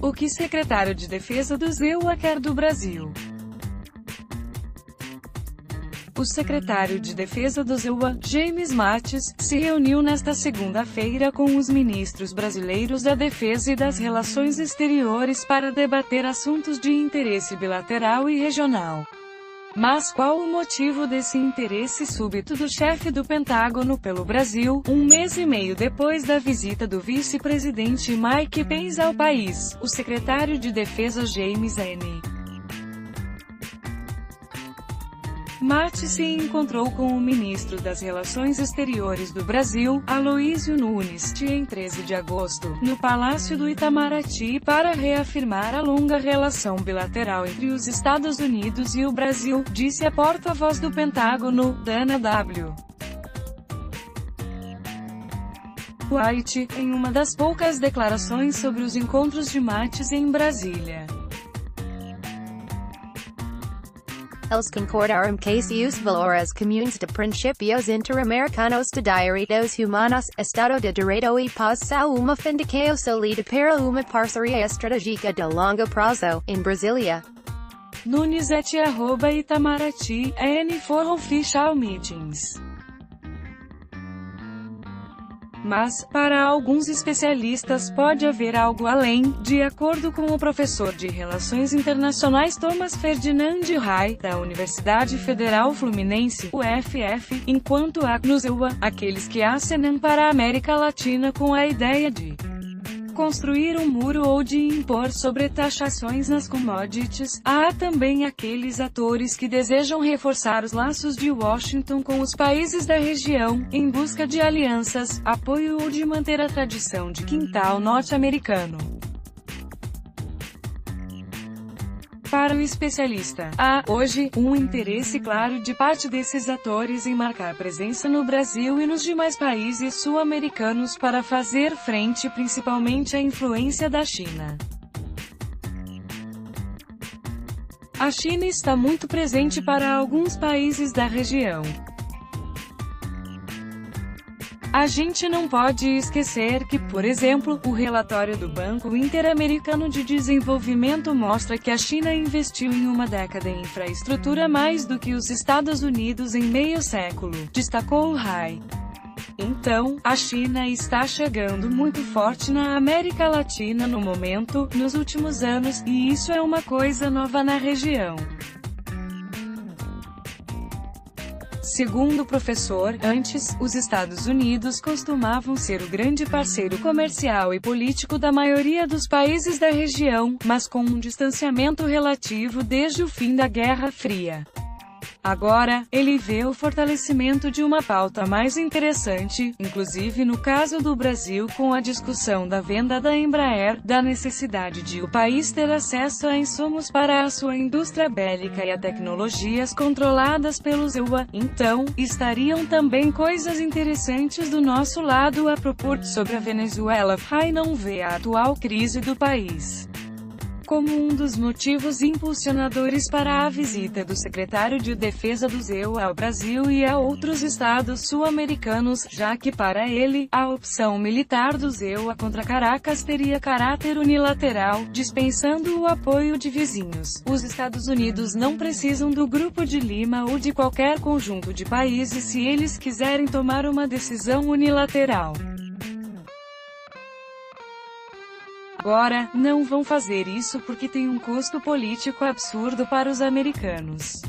O que secretário de Defesa do EUA quer do Brasil? O secretário de Defesa do EUA, James Mattis, se reuniu nesta segunda-feira com os ministros brasileiros da Defesa e das Relações Exteriores para debater assuntos de interesse bilateral e regional. Mas qual o motivo desse interesse súbito do chefe do Pentágono pelo Brasil, um mês e meio depois da visita do vice-presidente Mike Pence ao país? O secretário de Defesa James N. Mattis se encontrou com o ministro das Relações Exteriores do Brasil, Aloysio Nunes, em 13 de agosto, no Palácio do Itamaraty para reafirmar a longa relação bilateral entre os Estados Unidos e o Brasil, disse a porta-voz do Pentágono, Dana W. White, em uma das poucas declarações sobre os encontros de Mattis em Brasília. Els concordaram que se os valores comuns de principios interamericanos de direitos humanos, Estado de Direito e paz são uma fundação sólida para uma parceria estratégica de longo prazo, em Brasília. Nunes @Itamaraty, for official meetings. Mas, para alguns especialistas pode haver algo além, de acordo com o professor de Relações Internacionais Thomas Ferdinand Rai, da Universidade Federal Fluminense, UFF, enquanto há, no EUA, aqueles que acenam para a América Latina com a ideia de construir um muro ou de impor sobretaxações nas commodities, há também aqueles atores que desejam reforçar os laços de Washington com os países da região, em busca de alianças, apoio ou de manter a tradição de quintal norte-americano. Para o especialista, há, hoje, um interesse claro de parte desses atores em marcar presença no Brasil e nos demais países sul-americanos para fazer frente principalmente à influência da China. A China está muito presente para alguns países da região. A gente não pode esquecer que, por exemplo, o relatório do Banco Interamericano de Desenvolvimento mostra que a China investiu em uma década em infraestrutura mais do que os Estados Unidos em meio século, destacou Rai. Então, a China está chegando muito forte na América Latina no momento, nos últimos anos, e isso é uma coisa nova na região. Segundo o professor, antes, os Estados Unidos costumavam ser o grande parceiro comercial e político da maioria dos países da região, mas com um distanciamento relativo desde o fim da Guerra Fria. Agora, ele vê o fortalecimento de uma pauta mais interessante, inclusive no caso do Brasil com a discussão da venda da Embraer, da necessidade de o país ter acesso a insumos para a sua indústria bélica e a tecnologias controladas pelos EUA. Então, estariam também coisas interessantes do nosso lado a propor. Sobre a Venezuela, Rai não vê a atual crise do país como um dos motivos impulsionadores para a visita do secretário de Defesa do EUA ao Brasil e a outros estados sul-americanos, já que para ele, a opção militar do EUA contra Caracas teria caráter unilateral, dispensando o apoio de vizinhos. Os Estados Unidos não precisam do Grupo de Lima ou de qualquer conjunto de países se eles quiserem tomar uma decisão unilateral. Agora, não vão fazer isso porque tem um custo político absurdo para os americanos.